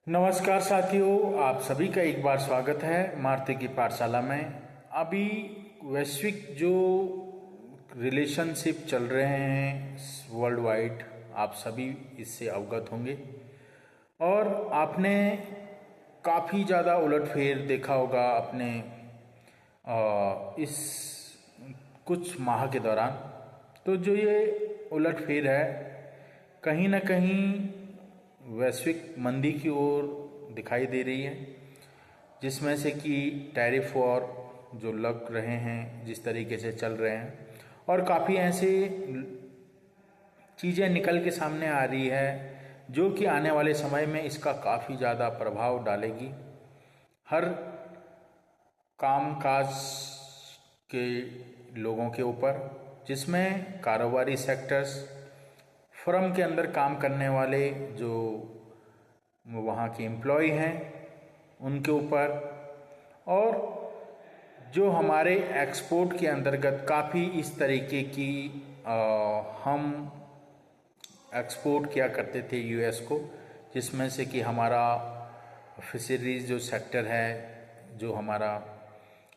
नमस्कार साथियों, आप सभी का एक बार स्वागत है मारुति की पाठशाला में। अभी वैश्विक जो रिलेशनशिप चल रहे हैं वर्ल्ड वाइड, आप सभी इससे अवगत होंगे और आपने काफ़ी ज़्यादा उलटफेर देखा होगा अपने इस कुछ माह के दौरान। तो जो ये उलटफेर है कहीं ना कहीं वैश्विक मंदी की ओर दिखाई दे रही है, जिसमें से कि टैरिफ वॉर जो लग रहे हैं जिस तरीके से चल रहे हैं, और काफ़ी ऐसे चीज़ें निकल के सामने आ रही है जो कि आने वाले समय में इसका काफ़ी ज़्यादा प्रभाव डालेगी हर कामकाज के लोगों के ऊपर, जिसमें कारोबारी सेक्टर्स, फर्म के अंदर काम करने वाले जो वहाँ के एम्प्लॉय हैं उनके ऊपर, और जो हमारे एक्सपोर्ट के अंतर्गत काफ़ी इस तरीके की हम एक्सपोर्ट किया करते थे यूएस को, जिसमें से कि हमारा फिशरीज जो सेक्टर है जो हमारा,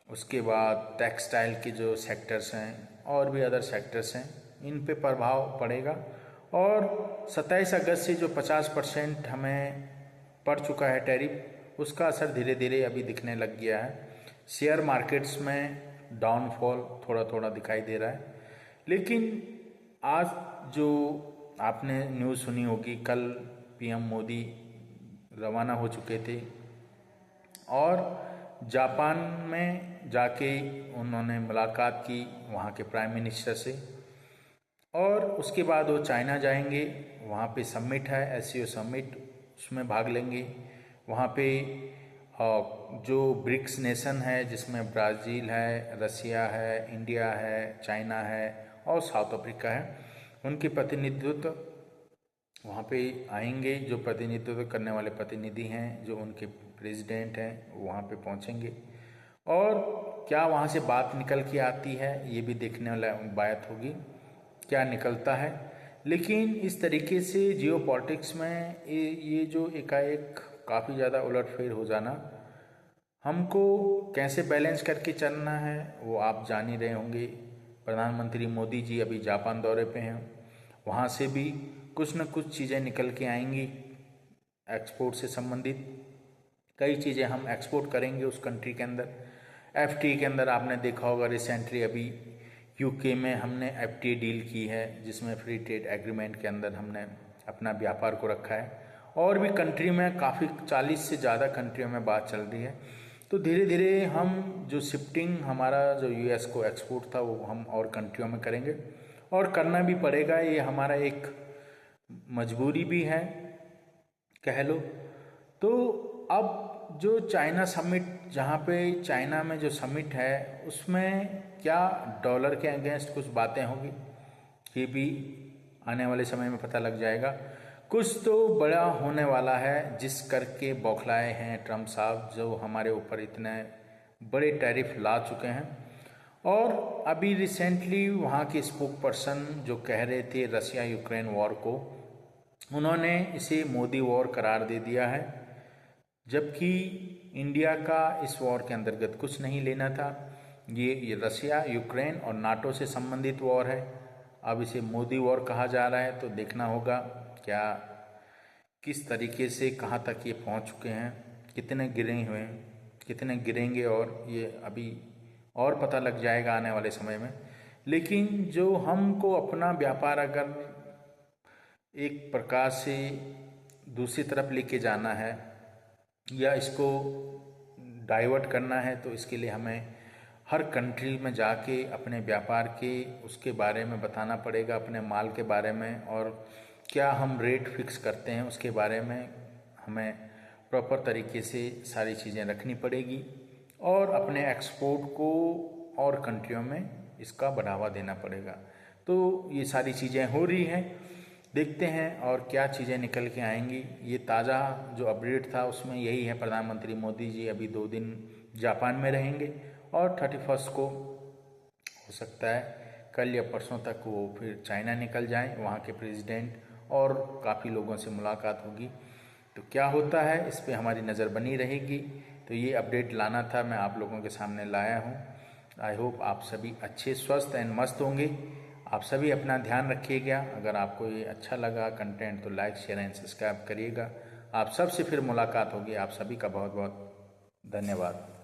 उसके बाद टेक्सटाइल के जो सेक्टर्स हैं और भी अदर सेक्टर्स हैं, इन पे प्रभाव पड़ेगा। और 27 अगस्त से जो 50% हमें पड़ चुका है टैरिफ, उसका असर धीरे धीरे अभी दिखने लग गया है। शेयर मार्केट्स में डाउनफॉल थोड़ा थोड़ा दिखाई दे रहा है। लेकिन आज जो आपने न्यूज़ सुनी होगी, कल पीएम मोदी रवाना हो चुके थे और जापान में जाके उन्होंने मुलाकात की वहाँ के प्राइम मिनिस्टर से, और उसके बाद वो चाइना जाएंगे। वहाँ पे समिट है, एससीओ समिट, उसमें भाग लेंगे। वहाँ पे जो ब्रिक्स नेशन है जिसमें ब्राज़ील है, रसिया है, इंडिया है, चाइना है और साउथ अफ्रीका है, उनके प्रतिनिधित्व वहाँ पे आएंगे। जो प्रतिनिधित्व करने वाले प्रतिनिधि हैं, जो उनके प्रेसिडेंट हैं, वहाँ पे पहुँचेंगे। और क्या वहाँ से बात निकल के आती है ये भी देखने वाला बात होगी, क्या निकलता है। लेकिन इस तरीके से जियो पॉलिटिक्स में ये जो एकाएक काफ़ी ज़्यादा उलटफेर हो जाना, हमको कैसे बैलेंस करके चलना है वो आप जान ही रहे होंगे। प्रधानमंत्री मोदी जी अभी जापान दौरे पे हैं, वहाँ से भी कुछ न कुछ चीज़ें निकल के आएंगी एक्सपोर्ट से संबंधित। कई चीज़ें हम एक्सपोर्ट करेंगे उस कंट्री के अंदर। एफटीए के अंदर आपने देखा होगा रिसेंटली अभी यूके में हमने एफटीए डील की है, जिसमें फ्री ट्रेड एग्रीमेंट के अंदर हमने अपना व्यापार को रखा है। और भी कंट्री में काफ़ी 40 से ज़्यादा कंट्रियों में बात चल रही है। तो धीरे धीरे हम जो शिफ्टिंग हमारा जो यूएस को एक्सपोर्ट था वो हम और कंट्रियों में करेंगे, और करना भी पड़ेगा। ये हमारा एक मजबूरी भी है कह लो। तो अब जो चाइना समिट, जहाँ पे चाइना में जो समिट है उसमें क्या डॉलर के अगेंस्ट कुछ बातें होगी, ये भी आने वाले समय में पता लग जाएगा। कुछ तो बड़ा होने वाला है जिस करके बौखलाए हैं ट्रम्प साहब, जो हमारे ऊपर इतने बड़े टैरिफ ला चुके हैं। और अभी रिसेंटली वहाँ के स्पोक पर्सन जो कह रहे थे रसिया यूक्रेन वॉर को, उन्होंने इसे मोदी वॉर करार दे दिया है, जबकि इंडिया का इस वॉर के अंतर्गत कुछ नहीं लेना था। ये रसिया यूक्रेन और नाटो से संबंधित वॉर है। अब इसे मोदी वॉर कहा जा रहा है, तो देखना होगा क्या किस तरीके से कहाँ तक ये पहुँच चुके हैं, कितने गिरे हुए हैं, कितने गिरेंगे, और ये अभी और पता लग जाएगा आने वाले समय में। लेकिन जो हमको अपना व्यापार अगर एक प्रकार से दूसरी तरफ लेके जाना है या इसको डाइवर्ट करना है, तो इसके लिए हमें हर कंट्री में जाके अपने व्यापार के उसके बारे में बताना पड़ेगा, अपने माल के बारे में, और क्या हम रेट फिक्स करते हैं उसके बारे में हमें प्रॉपर तरीके से सारी चीज़ें रखनी पड़ेगी, और अपने एक्सपोर्ट को और कंट्रियों में इसका बढ़ावा देना पड़ेगा। तो ये सारी चीज़ें हो रही हैं, देखते हैं और क्या चीज़ें निकल के आएंगी। ये ताज़ा जो अपडेट था उसमें यही है, प्रधानमंत्री मोदी जी अभी 2 दिन जापान में रहेंगे और 31 को हो सकता है कल या परसों तक वो फिर चाइना निकल जाएं, वहाँ के प्रेसिडेंट और काफ़ी लोगों से मुलाकात होगी। तो क्या होता है इस पे हमारी नज़र बनी रहेगी। तो ये अपडेट लाना था, मैं आप लोगों के सामने लाया हूँ। आई होप आप सभी अच्छे स्वस्थ एंड मस्त होंगे। आप सभी अपना ध्यान रखिएगा। अगर आपको ये अच्छा लगा कंटेंट तो लाइक शेयर एंड सब्सक्राइब करिएगा। आप सबसे फिर मुलाकात होगी। आप सभी का बहुत बहुत धन्यवाद।